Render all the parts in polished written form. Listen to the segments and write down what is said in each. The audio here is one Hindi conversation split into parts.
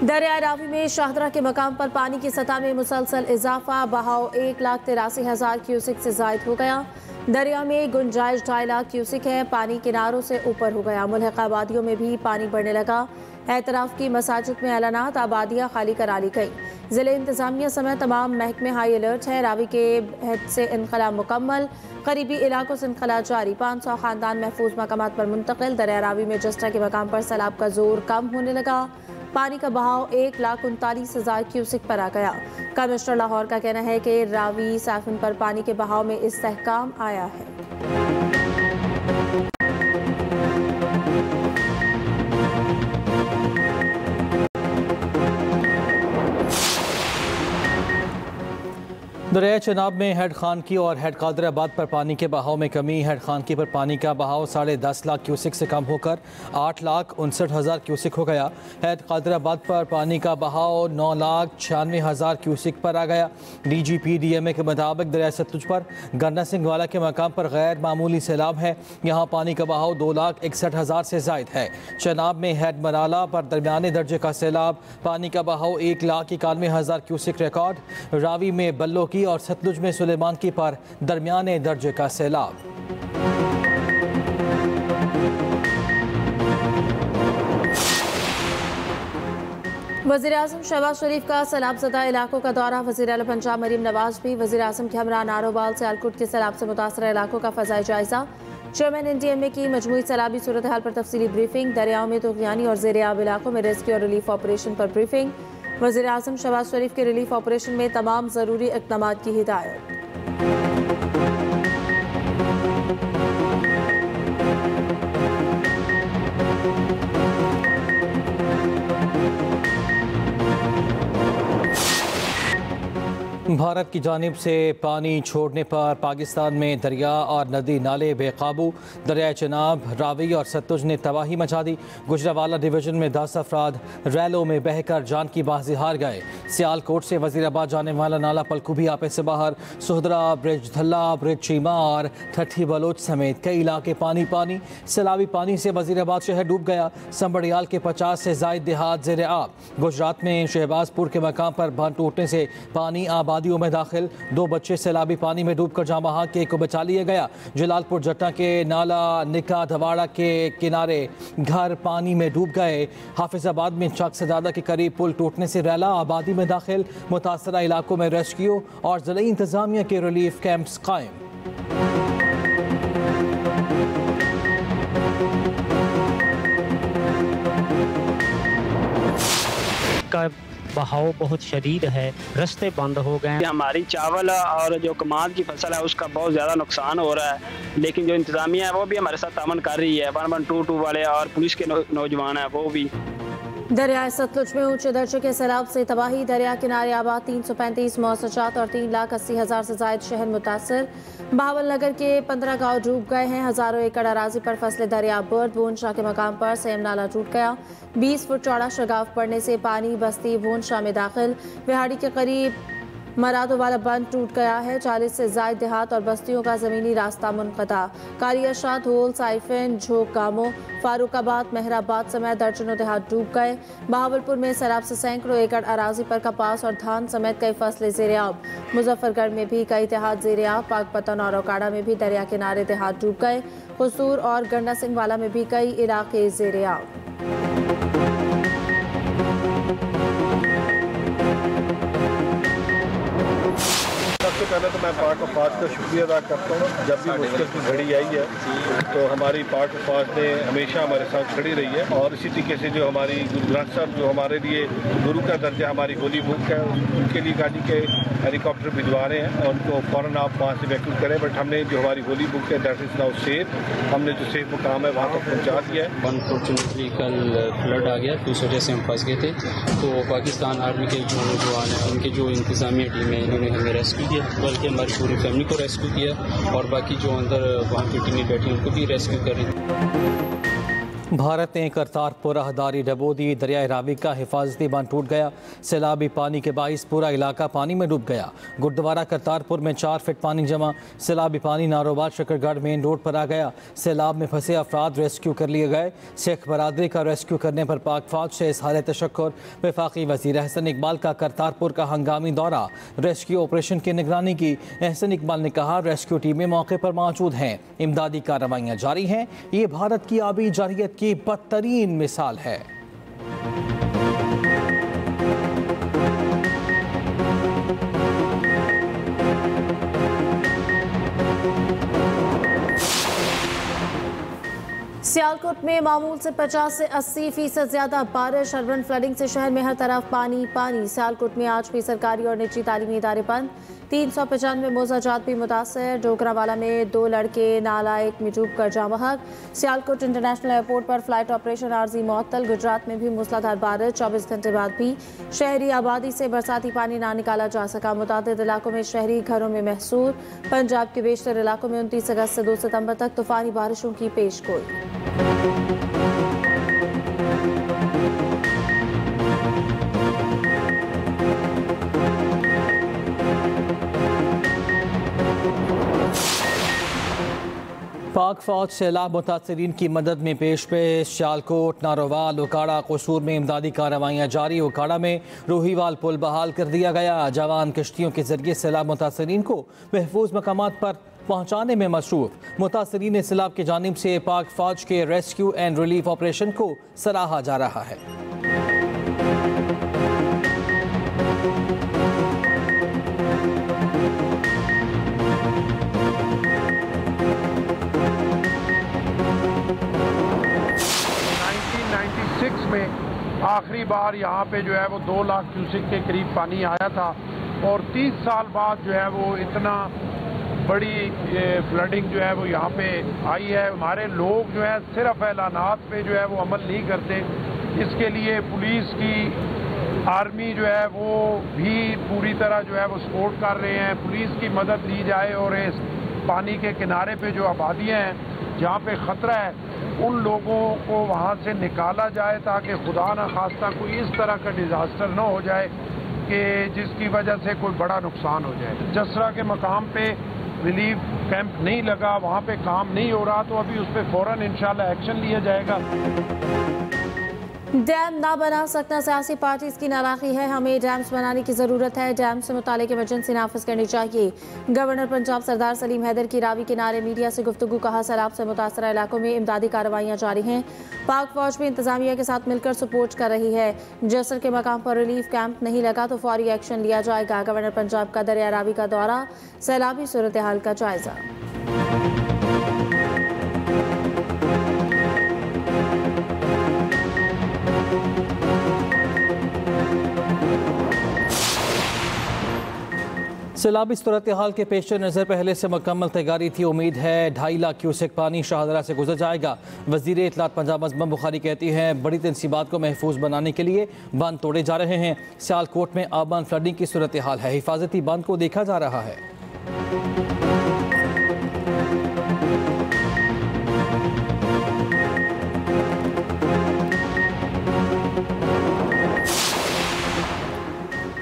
दरिया रावी में शाहदरा के मकाम पर पानी की सतह में मुसलसल इजाफा। बहाव 1,83,000 क्यूसिक से जायद हो गया। दरिया में गुंजाइश 2.5 लाख क्यूसिक है। पानी किनारों से ऊपर हो गया। मुल्हिका आबादियों में भी पानी बढ़ने लगा। एतराफ़ की मसाजिद में ऐलानात, आबादियाँ खाली करा ली गई। ज़िले इंतज़ामिया समेत तमाम महकमे हाई अलर्ट है। रावी के हेड से इनखला मुकम्मल, करीबी इलाकों से इनखला जारी। 500 ख़ानदान महफूज मकामात पर मुंतकिल। दरिया रावी में जस्टा के मकाम पर सैलाब का जोर कम होने लगा। पानी का बहाव 1,39,000 क्यूसिक पर आ गया। कमिश्नर लाहौर का कहना है कि रावी साफिन पर पानी के बहाव में इस्तेहकाम आया है। दरिया चनाब में हेड खानकी और हेड कादराबाद पर पानी के बहाव में कमी। हेड खानकी पर पानी का बहाव 10.5 लाख क्यूसिक से कम होकर 8,59,000 क्यूसिक हो गया। हेड कादराबाद पर पानी का बहाव 9,96,000 क्यूसिक पर आ गया। DGPDMA के मुताबिक दरिया सतलुज पर गन्ना सिंह वाला के मकाम पर गैर मामूली सैलाब है। यहाँ पानी का बहाव 2,61,000 से जायद है। चनाब में हेड मराला पर दरमियाने दर्जे का सैलाब। पानी का बहाव 1,91,000 क्यूसिक रिकॉर्ड। रावी में बल्लो की और सतलुज में सुलेमान की पर दरमियाने दर्जे का सैलाब। वज़ीर आज़म शहबाज शरीफ का सैलाबज़दा इलाकों का दौरा। वज़ीर आला पंजाब मरीम नवाज भी वज़ीर आज़म के हमरा नारोवाल सियालकोट के सैलाब से मुतासरा इलाकों का फ़ज़ाई जायज़ा। चेयरमैन NDMA की मजमूई सैलाबी सूरत हाल पर तफसीली ब्रीफिंग। दरियाओं में तुग़यानी और ज़ेर-ए-आब इलाकों में रेस्क्यू और रिलीफ ऑपरेशन पर ब्रीफिंग। वज़ीर आज़म शहबाज शरीफ के रिलीफ ऑपरेशन में तमाम ज़रूरी इक़दामात की हिदायत। भारत की जानिब से पानी छोड़ने पर पाकिस्तान में दरिया और नदी नाले बेकाबू। दरिया चनाब, रावी और सतलुज ने तबाही मचा दी। गुजरावाला डिवीज़न में 10 अफराद रैलों में बहकर जान की बाजी हार गए। सियालकोट से वज़ीराबाद जाने वाला नाला पलकूबी आपे से बाहर। सोहदरा, ब्रिज धल्ला, ब्रिज चीमा और ठट्ठी बलोच समेत कई इलाके पानी पानी। सैलाबी पानी से वज़ीराबाद शहर डूब गया। संबड़ियाल के 50 से ज़ायद देहात ज़ेर आब। गुजरात में शहबाजपुर के मकाम पर बांध टूटने से पानी आबादियों में दाखिल। 2 बच्चे सैलाबी पानी में डूबकर जाँ बहाक के एक को बचा लिया गया। जलालपुर जट्टा के नाला निका धवाड़ा के किनारे घर पानी में डूब गए। हाफिजाबाद में चक सजादा के करीब पुल टूटने से रैला आबादी में दाखिल। मुतासरा इलाकों में रेस्क्यू और ज़िला इंतजामिया के रिलीफ कैंप्स कायम। बहाव बहुत शदीद है, रास्ते बंद हो गए। हमारी चावल और जो कमाद की फसल है उसका बहुत ज़्यादा नुकसान हो रहा है, लेकिन जो इंतज़ामिया है वो भी हमारे साथ तामन कर रही है। 1122 वाले और पुलिस के नौजवान हैं वो भी। दरिया सतलुज में ऊंचे दर्जे के सैलाब से तबाही। दरिया किनारे आबाद 335 मौसचात और 3,80,000 से जायद शहर मुतासर। बहावल नगर के 15 गाँव डूब गए हैं। हज़ारों एकड़ अराजी पर फसलें दरिया बर्द। वोनशाह के मकाम पर सेम नाला टूट गया। 20 फुट चौड़ा शगाफ पड़ने से पानी बस्ती वोनशाह में दाखिल। विहाड़ी के करीब मरादो वाला बंद टूट गया है। 40 से जायद देहात और बस्तियों का ज़मीनी रास्ता मुनक़ता। कारियाशाह, धोल, साइफिन, झोक गामो, फारूकाबाद, मेहराबाद समेत दर्जनों देहात डूब गए। बहावलपुर में सैलाब से सैकड़ों एकड़ अराजी पर कपास और धान समेत कई फसलें ज़ेर-ए-आब। मुजफ्फरगढ़ में भी कई देहात ज़ेर-ए-आब। पाकपतन और ओकाड़ा में भी दरिया किनारे देहात डूब गए। कसूर और गंडा सिंह वाला में भी कई इलाके ज़ेर-ए-आब। सबसे पहले तो मैं पार्ट ऑफ फास्ट का शुक्रिया अदा करता हूँ। जब भी मुश्किल की घड़ी आई है तो हमारी पार्ट ऑफ फास्ट ने हमेशा हमारे साथ खड़ी रही है। और इसी तरीके से जो हमारी गुरु ग्रंथ साहब जो हमारे लिए गुरु का दर्जा हमारी होली बुक है, उनके लिए गाड़ी के हेलीकॉप्टर भिजवा रहे हैं और उनको फ़ौरन आप वहाँ से वैक्यूम करें। बट हमने जो हमारी होली बुक है दैट इज़ नाउ सेफ। हमने जो सेफ मुकाम है वहाँ तक पहुँचा दिया है। अनफॉर्चुनेटली कल फ्लड आ गया तो इस वजह से हम फंस गए थे। तो पाकिस्तान आर्मी के जो नौजवान हैं उनकी जो इंतज़ामिया टीम है इन्होंने हमें रेस्क्यू किया, बल्कि हमारी पूरी फैमिली को रेस्क्यू किया और बाकी जो अंदर वहाँ की टीमें बैठी उनको भी रेस्क्यू करें। भारत ने करतारपुर राहदारी डबो दी। दरियाए रावी का हिफाजती बांध टूट गया। सैलाबी पानी के बाइस पूरा इलाका पानी में डूब गया। गुरुद्वारा करतारपुर में 4 फीट पानी जमा। सैलाबी पानी नारोबाद शकरगढ़ मेन रोड पर आ गया। सैलाब में फंसे अफराद रेस्क्यू कर लिए गए। सिख बरादरी का रेस्क्यू करने पर पाक फौज से इज़हार तशक्कुर। वफाकी वज़ीर अहसन इकबाल का करतारपुर का हंगामी दौरा। रेस्क्यू ऑपरेशन की निगरानी की। अहसन इकबाल ने कहा, रेस्क्यू टीमें मौके पर मौजूद हैं। इमदादी कार्रवाइयाँ जारी हैं। ये भारत की आबी जारियत की बदतरीन मिसाल है। सियालकोट में मामूल से 50 से 80% ज्यादा बारिश। अर्बन फ्लडिंग से शहर में हर तरफ पानी पानी। सियालकोट में आज भी सरकारी और निजी तालीमी इदारे बंद। 395 मोजाजात भी मुतासर। डोगरावाला में 2 लड़के नालायक में डूब कर जाँ बहक। सियालकोट इंटरनेशनल एयरपोर्ट पर फ्लाइट ऑपरेशन आर्जी मुअत्तल। गुजरात में भी मूसलाधार बारिश। 24 घंटे बाद भी शहरी आबादी से बरसाती पानी ना निकाला जा सका। मुतादिद इलाकों में शहरी घरों में महसूर। पंजाब के बेशतर इलाकों में 29 अगस्त से 2 सितंबर तक तूफानी बारिशों की पेशगोई। पाक फौज सैलाब मुतासरीन की मदद में पेश। सियालकोट, नारोवाल, उकाड़ा, कसूर में इमदादी कार्रवाइयाँ जारी। उकाड़ा में रूहीवाल पुल बहाल कर दिया गया। जवान किश्तियों के जरिए सैलाब मुतासरीन को महफूज मकामात पर पहुँचाने में मसरूफ। मुतासरीन सैलाब की जानिब से पाक फौज के रेस्क्यू एंड रिलीफ ऑपरेशन को सराहा जा रहा है। में आखिरी बार यहाँ पे जो है वो 2 लाख क्यूसेक के करीब पानी आया था और 30 साल बाद जो है वो इतना बड़ी फ्लडिंग जो है वो यहाँ पे आई है। हमारे लोग जो है सिर्फ ऐलानात पे जो है वो अमल नहीं करते। इसके लिए पुलिस की आर्मी जो है वो भी पूरी तरह जो है वो सपोर्ट कर रहे हैं। पुलिस की मदद ली जाए और इस पानी के किनारे पे जो आबादियाँ हैं जहाँ पे ख़तरा है उन लोगों को वहाँ से निकाला जाए ताकि खुदा न खास्ता कोई इस तरह का डिज़ास्टर न हो जाए कि जिसकी वजह से कोई बड़ा नुकसान हो जाए। जसरा के मकाम पे रिलीफ कैंप नहीं लगा, वहाँ पे काम नहीं हो रहा, तो अभी उस पर फ़ौरन इंशाल्लाह एक्शन लिया जाएगा। डैम ना बना सकना सियासी पार्टीज की नाराज़गी है। हमें डैम्स बनाने की ज़रूरत है। डैम से मुतालिक इमरजेंसी नाफिज करनी चाहिए। गवर्नर पंजाब सरदार सलीम हैदर की रावी किनारे मीडिया से गुफ्तगू। कहा, सैलाब से मुतासरा इलाकों में इमदादी कार्रवाइयाँ जारी हैं। पाक फौज भी इंतजामिया के साथ मिलकर सपोर्ट कर रही है। जसर के मकाम पर रिलीफ कैंप नहीं लगा तो फौरी एक्शन लिया जाएगा। गवर्नर पंजाब का दरिया रावी का दौरा। सैलाबी सूरत हाल का जायजा। सैलाबी सूरत हाल के पेश नज़र पहले से मुकम्मल तैयारी थी। उम्मीद है 2.5 लाख क्यूसेक पानी शाहदरा से गुजर जाएगा। वज़ीर इत्तलात पंजाब अज़म बुखारी कहती हैं, बड़ी तनसीबात को महफूज बनाने के लिए बांध तोड़े जा रहे हैं। सियालकोट में आबान फ्लडिंग की सूरत हाल है। हिफाजती बांध को देखा जा रहा है।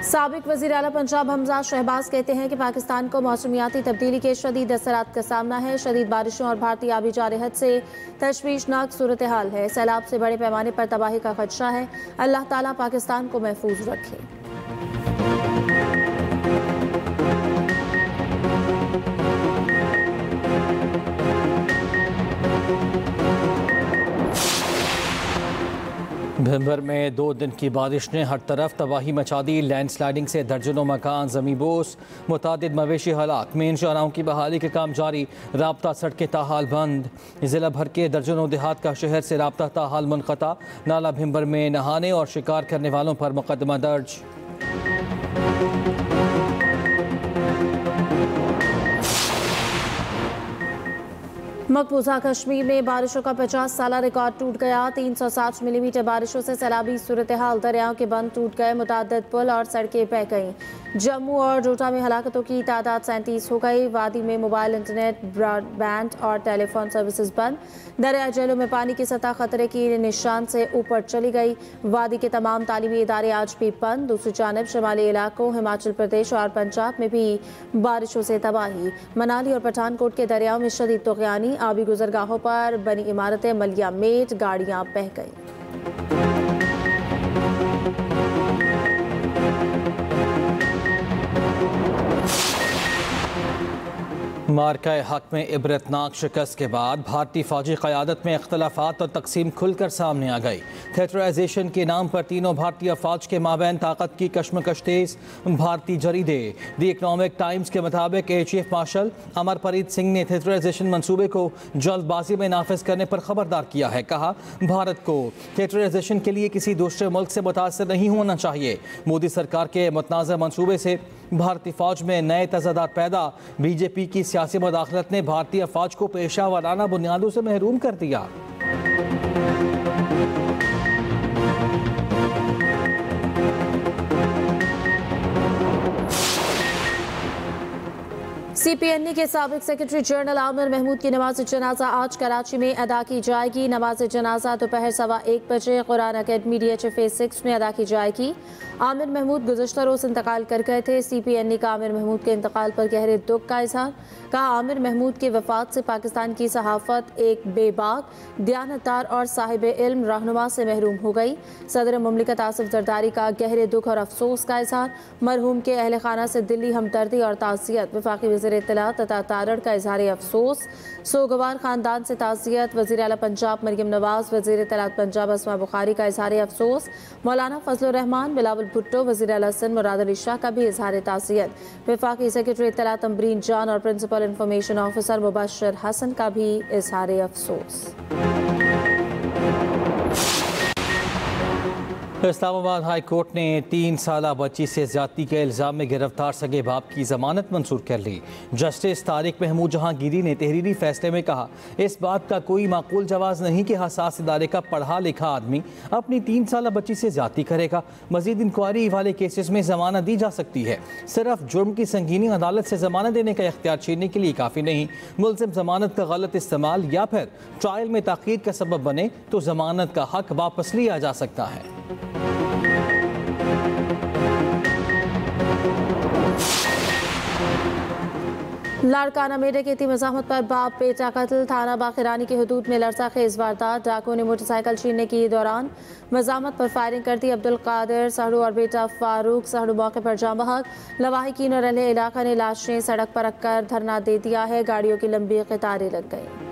साबिक वज़ीर आला पंजाब हमजा शहबाज कहते हैं कि पाकिस्तान को मौसमियाती तब्दीली के शदीद असरात का सामना है। शदीद बारिशों और भारतीय आबी जारहत से तशवीशनाक सूरत हाल है। सैलाब से बड़े पैमाने पर तबाही का खदशा है। अल्लाह ताला पाकिस्तान को महफूज रखे। भिंबर में 2 दिन की बारिश ने हर तरफ तबाही मचा दी। लैंडस्लाइडिंग से दर्जनों मकान ज़मींबोस। मुतादिद मवेशी हालात। मेन शाहराहों की बहाली के काम जारी। राब्ता सड़कें ताहाल बंद। ज़िला भर के दर्जनों देहात का शहर से राब्ता ताहाल मुनक़ता। नाला भिंबर में नहाने और शिकार करने वालों पर मुकदमा दर्ज। मकबूजा कश्मीर में बारिशों का 50 साला रिकॉर्ड टूट गया। 360 मिलीमीटर बारिशों से सैलाबी सूरत हाल। दरियाओं के बंद टूट गए। मुताद्दिद पुल और सड़कें बह गईं। जम्मू और डोडा में हलाकतों की तादाद 37 हो गई। वादी में मोबाइल, इंटरनेट, ब्रॉडबैंड और टेलीफोन सर्विसेज बंद। दरिया जेलों में पानी की सतह खतरे की निशान से ऊपर चली गई। वादी के तमाम तालीमी इदारे आज भी बंद। दूसरी जानब शमाली इलाकों, हिमाचल प्रदेश और पंजाब में भी बारिशों से तबाही। मनाली और पठानकोट के दरियाओं में शदीद तूफ़ानी। आबी गुजरगाहों पर बनी इमारतें मलिया मेट, गाड़ियां बह गई। मार्का हक में इबरतनाक शिकस्त के बाद भारतीय फौजी क़यादत में इख्तलाफात और तकसीम खुलकर सामने आ गई। थिएटराइजेशन के नाम पर तीनों भारतीय फ़ौज के माबैन ताकत की कशमकश तेज। भारतीय जरीदे द इकनॉमिक टाइम्स के मुताबिक air chief marshal Amarpreet Singh ने थिएटराइजेशन मनसूबे को जल्दबाजी में नाफिज करने पर खबरदार किया है। कहा, भारत को थिएटराइजेशन के लिए किसी दूसरे मुल्क से मुतासर नहीं होना चाहिए। मोदी सरकार के मुतनाज़ा मनसूबे से भारतीय फ़ौज में नए तजादात पैदा। बीजेपी की सियासी मुदाखलत ने भारतीय फ़ौज को पेशा वाराना बुनियादों से महरूम कर दिया। CPNE के साबिक सेक्रेटरी जनरल आमिर महमूद की नमाज जनाजा आज कराची में अदा की जाएगी। नमाज जनाजा दोपहर 1:15 बजे कुरान अकेडमी DH फेज 6 में अदा की जाएगी। आमिर महमूद गुज़श्ता रोज़ इंतकाल कर गए थे। CPNE का आमिर महमूद के इंतकाल पर गहरे दुख का इजहार। कहा, आमिर महमूद की वफात से पाकिस्तान की सहाफ़त एक बेबाक, दयानतदार और साहिब इल्म रहनुमा से महरूम हो गई। सदर मुमलिकत आसिफ जरदारी का गहरे दुख और अफसोस का इजहार। मरहूम के अहल खाना से दिली हमदर्दी और ताज़ियत। वफाकी वज़ीर इत्तलात तथा तारड़ का इजहार अफसोस। सोगवार खानदान से ताज़ियत। वज़ीर आला पंजाब मरियम नवाज, वज़ीर इत्तलात पंजाब अस्मा बुखारी का इजहार अफसोस। मौलाना फजलुर रहमान, बिलावल भुट्टो, वज़ीर आला सिंध मुराद अली शाह का भी इजहार ताज़ियत। वफाकी सेक्रेटरी इत्तलात अमरीन जान और principal information officer Mubashar Hasan का भी इजहार अफसोस। इस्लामाबाद हाई कोर्ट ने 3 साला बच्ची से ज्यादती के इल्ज़ाम में गिरफ्तार सगे बाप की जमानत मंजूर कर ली। जस्टिस तारिक महमूद जहांगीरी ने तहरीरी फैसले में कहा, इस बात का कोई माकूल जवाज़ नहीं कि हसास इदारे का पढ़ा लिखा आदमी अपनी 3 साला बच्ची से ज्यादती करेगा। मजीद इंक्वायरी वाले केसेस में जमानत दी जा सकती है। सिर्फ जुर्म की संगीनी अदालत से जमानत देने का इख्तियार छीनने के लिए काफ़ी नहीं। मुल्ज़िम जमानत का गलत इस्तेमाल या फिर ट्रायल में ताख़ीर का सबब बने तो जमानत का हक वापस लिया जा सकता है। लाड़काना मेले की थी मज़ाहमत पर बाप बेटा कत्ल। थाना बाखिरानी की हदूद में लड़सा खेज वारदात। डाकुओं ने मोटरसाइकिल छीनने के दौरान मज़ाहमत पर फायरिंग कर दी। अब्दुल कादिर सहड़ू और बेटा फारूक सहड़ू मौके पर जाम बहक। लवाहिकीन और अहले इलाका ने लाशें सड़क पर रखकर धरना दे दिया है। गाड़ियों की लंबी कतारें लग गई।